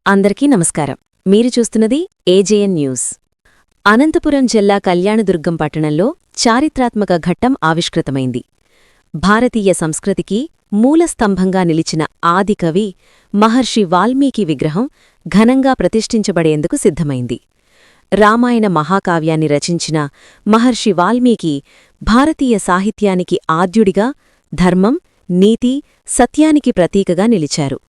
అందరికీ నమస్కారం. మీరు చూస్తున్నది ఏజేఎన్ న్యూస్. అనంతపురం జిల్లా కళ్యాణదుర్గం పట్టణంలో చారిత్రాత్మక ఘట్టం ఆవిష్కృతమైంది. భారతీయ సంస్కృతికి మూలస్తంభంగా నిలిచిన ఆదికవి మహర్షి వాల్మీకి విగ్రహం ఘనంగా ప్రతిష్ఠించబడేందుకు సిద్ధమైంది. రామాయణ మహాకావ్యాన్ని రచించిన మహర్షి వాల్మీకి భారతీయ సాహిత్యానికి ఆద్యుడిగా, ధర్మం, నీతి, సత్యానికి ప్రతీకగా నిలిచారు.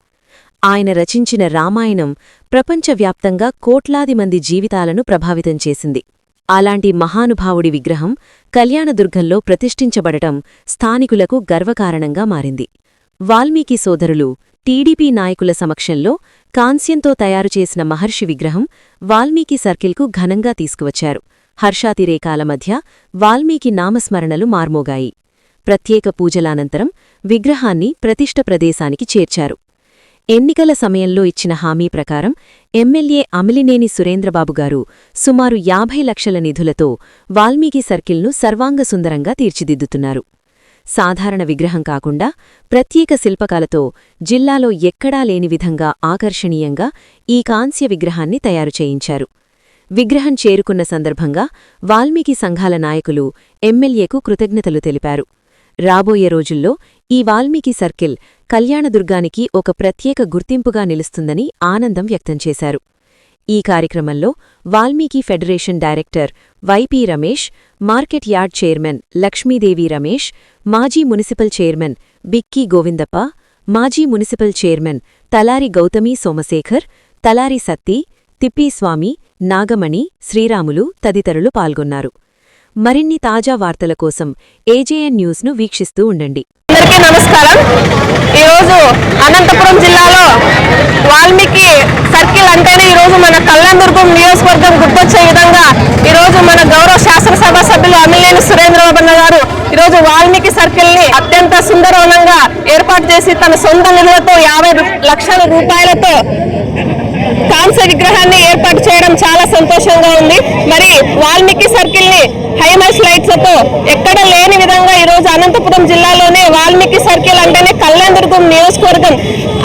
ఆయన రచించిన రామాయణం ప్రపంచవ్యాప్తంగా కోట్లాది మంది జీవితాలను ప్రభావితం చేసింది. అలాంటి మహానుభావుడి విగ్రహం కళ్యాణదుర్గంలో ప్రతిష్ఠించబడటం స్థానికులకు గర్వకారణంగా మారింది. వాల్మీకి సోదరులు, టీడీపీ నాయకుల సమక్షంలో కాంస్యంతో తయారుచేసిన మహర్షి విగ్రహం వాల్మీకి సర్కిల్కు ఘనంగా తీసుకువచ్చారు. హర్షాతిరేకాల మధ్య వాల్మీకి నామస్మరణలు మార్మోగాయి. ప్రత్యేక పూజలానంతరం విగ్రహాన్ని ప్రతిష్ఠ ప్రదేశానికి చేర్చారు. ఎన్నికల సమయంలో ఇచ్చిన హామీ ప్రకారం ఎమ్మెల్యే అమిలినేని సురేంద్రబాబుగారు సుమారు 50 లక్షల నిధులతో వాల్మీకి సర్కిల్ను సర్వాంగసుందరంగా తీర్చిదిద్దుతున్నారు. సాధారణ విగ్రహం కాకుండా ప్రత్యేక శిల్పకళతో జిల్లాలో ఎక్కడా లేని విధంగా ఆకర్షణీయంగా ఈ కాంస్య విగ్రహాన్ని తయారు చేయించారు. విగ్రహం చేరుకున్న సందర్భంగా వాల్మీకి సంఘాల నాయకులు ఎమ్మెల్యేకు కృతజ్ఞతలు తెలిపారు. రాబోయే రోజుల్లో ఈ వాల్మీకి సర్కిల్ కళ్యాణదుర్గానికి ఒక ప్రత్యేక గుర్తింపుగా నిలుస్తుందని ఆనందం వ్యక్తం చేశారు. ఈ కార్యక్రమంలో Valmiki federation director YP Ramesh, market yard chairman Lakshmidevi Ramesh, మాజీ మున్సిపల్ చైర్మన్ బిక్కీ గోవిందప్ప, మాజీ మున్సిపల్ చైర్మన్ తలారి గౌతమీ సోమశేఖర్, తలారి సత్తి, తిప్పీస్వామి, నాగమణి, శ్రీరాములు తదితరులు పాల్గొన్నారు. మరిన్ని తాజా వార్తల కోసం ఏజేఎన్ న్యూస్ను వీక్షిస్తూ ఉండండి. అందరికీ నమస్కారం. ఈరోజు అనంతపురం జిల్లాలో వాల్మీకి సర్కిల్ అంటేనే ఈరోజు మన కళ్యాణదుర్గం నియోజకవర్గం గుర్తొచ్చే విధంగా ఈరోజు మన గౌరవ శాసనసభ సభ్యులు అమిలినేని సురేంద్రబాబు గారు ఈరోజు వాల్మీకి సర్కిల్ని అత్యంత సుందరవనంగా ఏర్పాటు చేసి తన సొంత నిధులతో 50 లక్షల రూపాయలతో కాంస్య విగ్రహాన్ని ఏర్పాటు చేయడం చాలా సంతోషంగా ఉంది. మరి వాల్మీకి సర్కిల్ ని హైమాస్ లైట్స్ తో ఎక్కడ లేని విధంగా ఈరోజు అనంతపురం జిల్లాలోనే వాల్మీకి సర్కిల్ అంటేనే కళ్యాణదుర్గం నియోజకవర్గం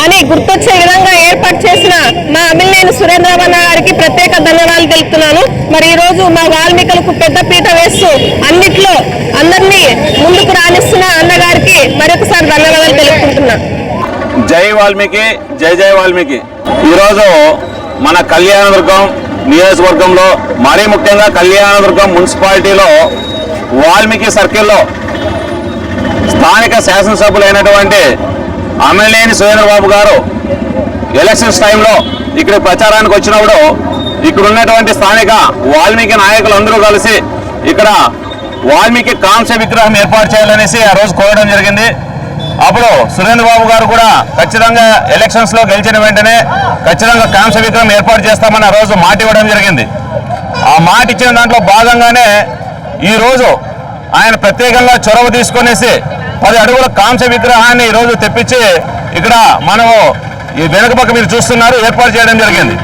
అని గుర్తొచ్చే విధంగా ఏర్పాటు చేసిన మా అమిలినేని సురేంద్రబాబు గారికి ప్రత్యేక ధన్యవాదాలు తెలుపుతున్నాను. మరి ఈ రోజు మా వాల్మీకులకు పెద్దపీట వేస్తూ అన్నిట్లో అందరినీ ముందుకు రాణిస్తున్న అన్నగారికి మరొకసారి ధన్యవాదాలు తెలుపుకుంటున్నాను. జై వాల్మీకి, జై జై వాల్మీకి. ఈరోజు మన కళ్యాణదుర్గం నియోజకవర్గంలో, మరీ ముఖ్యంగా కళ్యాణదుర్గం మున్సిపాలిటీలో వాల్మీకి సర్కిల్లో స్థానిక శాసనసభ్యులైనటువంటి అమిలినేని సురేంద్రబాబు గారు ఎలక్షన్స్ టైంలో ఇక్కడ ప్రచారానికి వచ్చినప్పుడు ఇక్కడ ఉన్నటువంటి స్థానిక వాల్మీకి నాయకులందరూ కలిసి ఇక్కడ వాల్మీకి కాంస్య విగ్రహం ఏర్పాటు చేయాలనేసి ఆ రోజు కోరడం జరిగింది. అప్పుడు సురేంద్రబాబు గారు కూడా ఖచ్చితంగా ఎలక్షన్స్లో గెలిచిన వెంటనే ఖచ్చితంగా కాంస్య విగ్రహం ఏర్పాటు చేస్తామని ఆ రోజు మాట ఇవ్వడం జరిగింది. ఆ మాట ఇచ్చిన దాంట్లో భాగంగానే ఈరోజు ఆయన ప్రత్యేకంగా చొరవ తీసుకునేసి 10 అడుగుల కాంస్య విగ్రహాన్ని ఈరోజు తెప్పించి ఇక్కడ మనము ఈ వెనుక పక్క మీరు చూస్తున్నారు ఏర్పాటు చేయడం జరిగింది.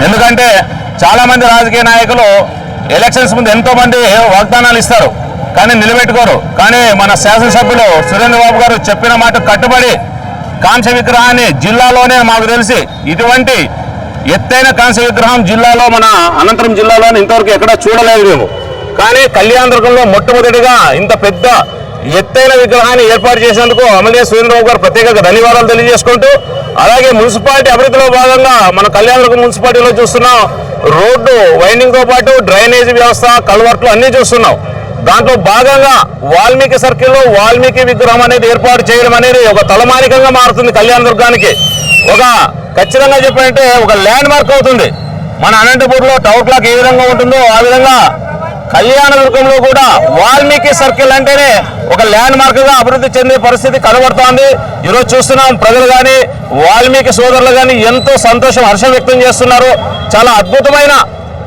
ఎందుకంటే చాలామంది రాజకీయ నాయకులు ఎలక్షన్స్ ముందు ఎంతోమంది వాగ్దానాలు ఇస్తారు, కానీ నిలబెట్టుకోరు. కానీ మన శాసనసభ్యులు సురేంద్రబాబు గారు చెప్పిన మాట కట్టుబడి కాంస్య విగ్రహాన్ని జిల్లాలోనే మాకు తెలిసి ఇటువంటి ఎత్తైన కాంస్య విగ్రహం జిల్లాలో మన అనంతపురం జిల్లాలో ఇంతవరకు ఎక్కడా చూడలేదు మేము. కానీ కళ్యాణదుర్గంలో మొట్టమొదటిగా ఇంత పెద్ద ఎత్తైన విగ్రహాన్ని ఏర్పాటు చేసేందుకు అమిలినేని సురేంద్రబాబు గారు ప్రత్యేకంగా ధన్యవాదాలు తెలియజేసుకుంటూ, అలాగే మున్సిపాలిటీ అభివృద్ధిలో భాగంగా మన కళ్యాణదుర్గం మున్సిపాలిటీలో చూస్తున్నాం రోడ్డు వైండింగ్తో పాటు డ్రైనేజీ వ్యవస్థ, కల్వర్ట్లు అన్నీ చూస్తున్నాం. దాంట్లో భాగంగా వాల్మీకి సర్కిల్లో వాల్మీకి విగ్రహం అనేది ఏర్పాటు చేయడం అనేది ఒక తలమానికంగా మారుతుంది. కళ్యాణదుర్గానికి ఒక ఖచ్చితంగా చెప్పాలంటే ఒక ల్యాండ్ మార్క్ అవుతుంది. మన అనంతపూర్లో టవర్ క్లాక్ ఏ విధంగా ఉంటుందో ఆ విధంగా కళ్యాణదుర్గంలో కూడా వాల్మీకి సర్కిల్ అంటేనే ఒక ల్యాండ్ మార్క్గా అభివృద్ధి చెందే పరిస్థితి కనబడుతోంది. ఈరోజు చూస్తున్నాం ప్రజలు కానీ వాల్మీకి సోదరులు కానీ ఎంతో సంతోషం, హర్షం వ్యక్తం చేస్తున్నారు. చాలా అద్భుతమైన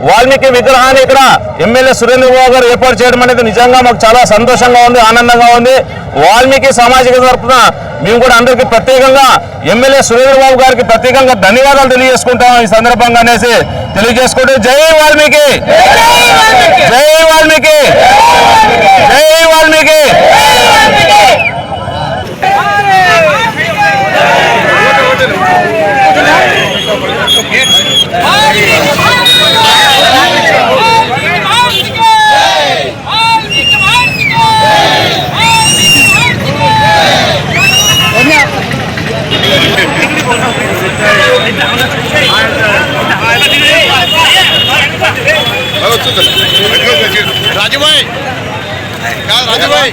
వాల్మీకి విగ్రహాన్ని ఇక్కడ ఎమ్మెల్యే సురేంద్రబాబు గారు ఏర్పాటు చేయడం అనేది నిజంగా మాకు చాలా సంతోషంగా ఉంది, ఆనందంగా ఉంది. వాల్మీకి సామాజిక తరఫున మేము కూడా అందరికీ ప్రత్యేకంగా ఎమ్మెల్యే సురేంద్రబాబు గారికి ప్రత్యేకంగా ధన్యవాదాలు తెలియజేసుకుంటాం ఈ సందర్భంగా అనేసి తెలియజేసుకుంటూ జై వాల్మీకి, జై వాల్మీకి, జై వాల్మీకి. రాజుభాయ్